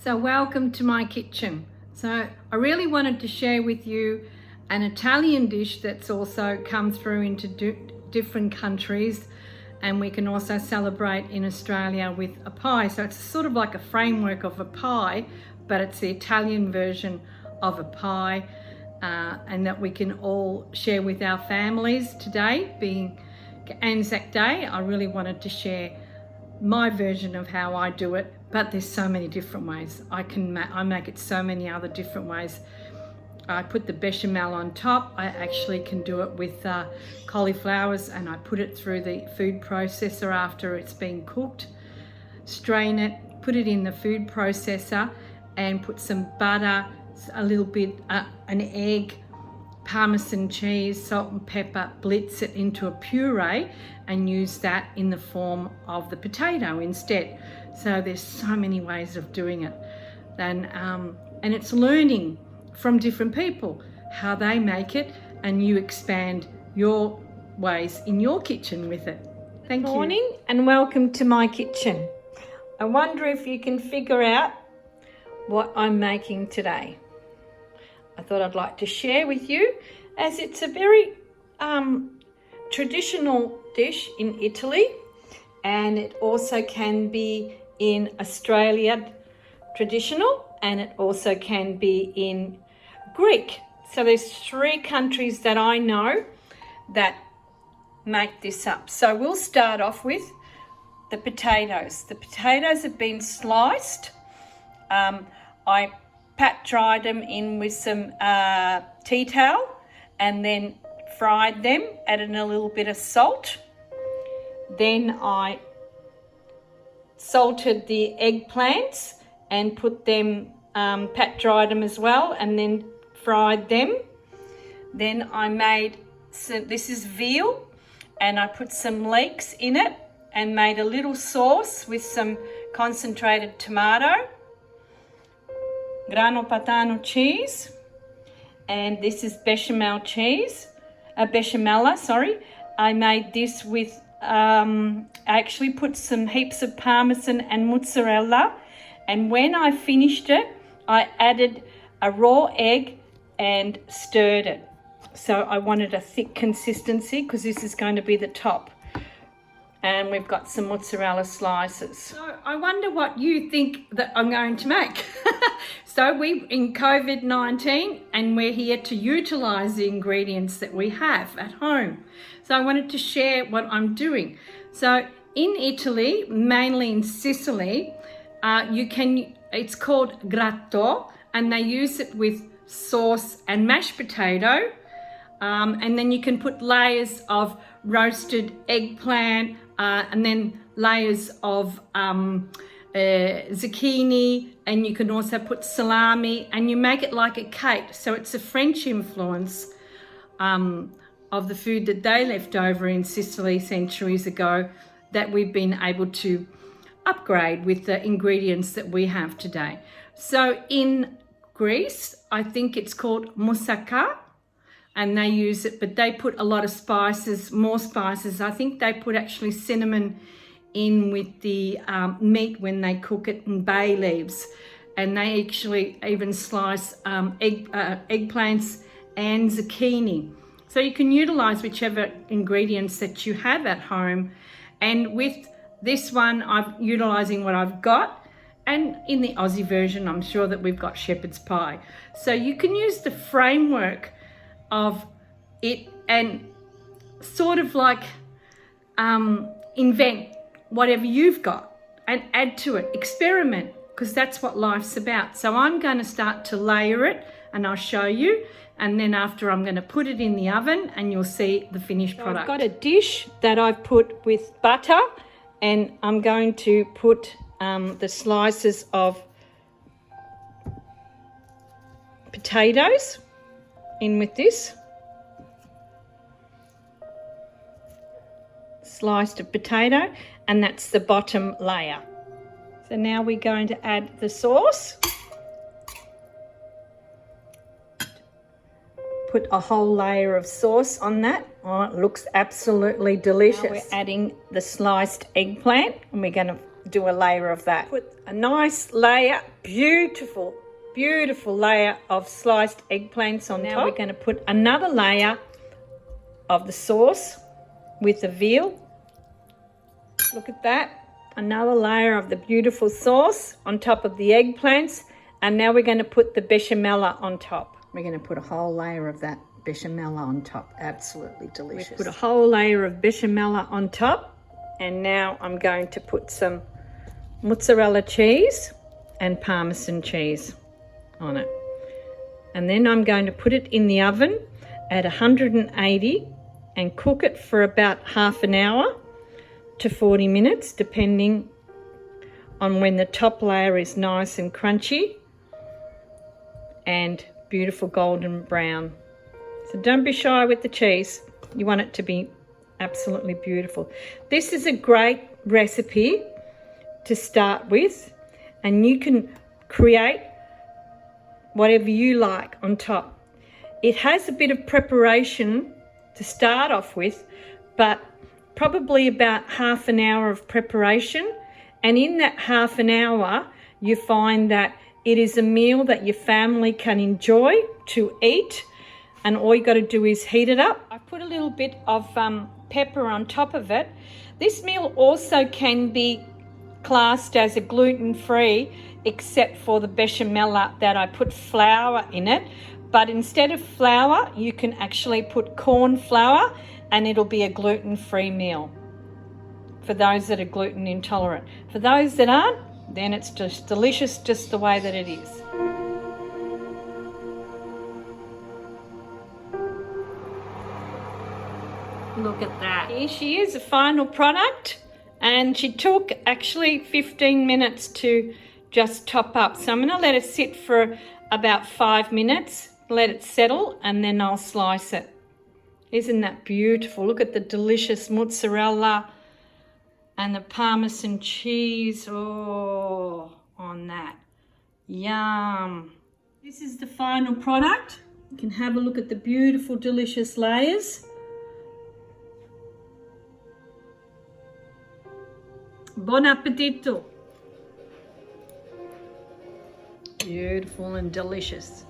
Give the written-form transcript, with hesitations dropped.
So welcome to my kitchen. So I really wanted to share with you an Italian dish that's also come through into different countries, and we can also celebrate in Australia with a pie. So it's sort of like a framework of a pie, but it's the Italian version of a pie, and that we can all share with our families today, being Anzac Day. I really wanted to share my version of how I do it, but there's so many different ways. I make it so many other different ways. I put the bechamel on top. I actually can do it with cauliflowers, and I put it through the food processor after it's been cooked. Strain it, put it in the food processor, and put some butter, a little bit, an egg, Parmesan cheese, salt and pepper, blitz it into a puree and use that in the form of the potato instead. So there's so many ways of doing it. And it's learning from different people how they make it, and you expand your ways in your kitchen with it. Thank you. Good morning and welcome to my kitchen. I wonder if you can figure out what I'm making today. I thought I'd like to share with you, as it's a very traditional dish in Italy, and it also can be in Australia traditional, and it also can be in Greek. So there's 3 countries that I know that make this up. So we'll start off with the potatoes. The potatoes have been sliced. I pat dried them in with some tea towel and then fried them, added a little bit of salt. Then I salted the eggplants and put them, pat dried them as well, and then fried them. Then I made this is veal, and I put some leeks in it and made a little sauce with some concentrated tomato, grano padano cheese, and this is bechamel cheese, bechamel, sorry. I made this with, I actually put some heaps of Parmesan and mozzarella, and when I finished it, I added a raw egg and stirred it. So I wanted a thick consistency because this is going to be the top. And we've got some mozzarella slices. So I wonder what you think that I'm going to make. So we in COVID-19, and we're here to utilize the ingredients that we have at home. So I wanted to share what I'm doing. So in Italy, mainly in Sicily, it's called gratto, and they use it with sauce and mashed potato. And then you can put layers of roasted eggplant, and then layers of zucchini, and you can also put salami, and you make it like a cake. So it's a French influence of the food that they left over in Sicily centuries ago that we've been able to upgrade with the ingredients that we have today. So in Greece, I think it's called moussaka, and they use it, but they put a lot of spices, more spices. I think they put actually cinnamon in with the meat when they cook it, and bay leaves, and they actually even slice eggplants and zucchini. So you can utilize whichever ingredients that you have at home, and with this one I'm utilizing what I've got. And in the Aussie version, I'm sure that we've got shepherd's pie. So you can use the framework of it and sort of like invent whatever you've got and add to it, experiment, because that's what life's about. So I'm going to start to layer it, and I'll show you, and then after I'm going to put it in the oven and you'll see the finished product. I've got a dish that I've put with butter, and I'm going to put the slices of potatoes in with this. Sliced of potato, and that's the bottom layer. So now we're going to add the sauce. Put a whole layer of sauce on that. Oh, it looks absolutely delicious. Now we're adding the sliced eggplant, and we're going to do a layer of that. Put a nice layer, beautiful layer of sliced eggplants on top. Now we're going to put another layer of the sauce with the veal. Look at that. Another layer of the beautiful sauce on top of the eggplants. And now we're going to put the bechamel on top. We're going to put a whole layer of that bechamel on top. Absolutely delicious. We put a whole layer of bechamel on top. And now I'm going to put some mozzarella cheese and Parmesan cheese on it. And then I'm going to put it in the oven at 180 and cook it for about half an hour to 40 minutes, depending on when the top layer is nice and crunchy and beautiful golden brown. So don't be shy with the cheese. You want it to be absolutely beautiful. This is a great recipe to start with, and you can create whatever you like on top. It has a bit of preparation to start off with, but probably about half an hour of preparation, and in that half an hour you find that it is a meal that your family can enjoy to eat, and all you got to do is heat it up. I put a little bit of pepper on top of it. This meal also can be classed as a gluten-free, except for the bechamel that I put flour in it. But instead of flour, you can actually put corn flour, and it'll be a gluten-free meal for those that are gluten intolerant. For those that aren't, then it's just delicious just the way that it is. Look at that. Here she is, a final product, and she took actually 15 minutes to just top up. So I'm going to let it sit for about 5 minutes, let it settle, and then I'll slice it. Isn't that beautiful? Look at the delicious mozzarella and the Parmesan cheese. Oh, on that. Yum. This is the final product. You can have a look at the beautiful, delicious layers. Buon appetito. Beautiful and delicious.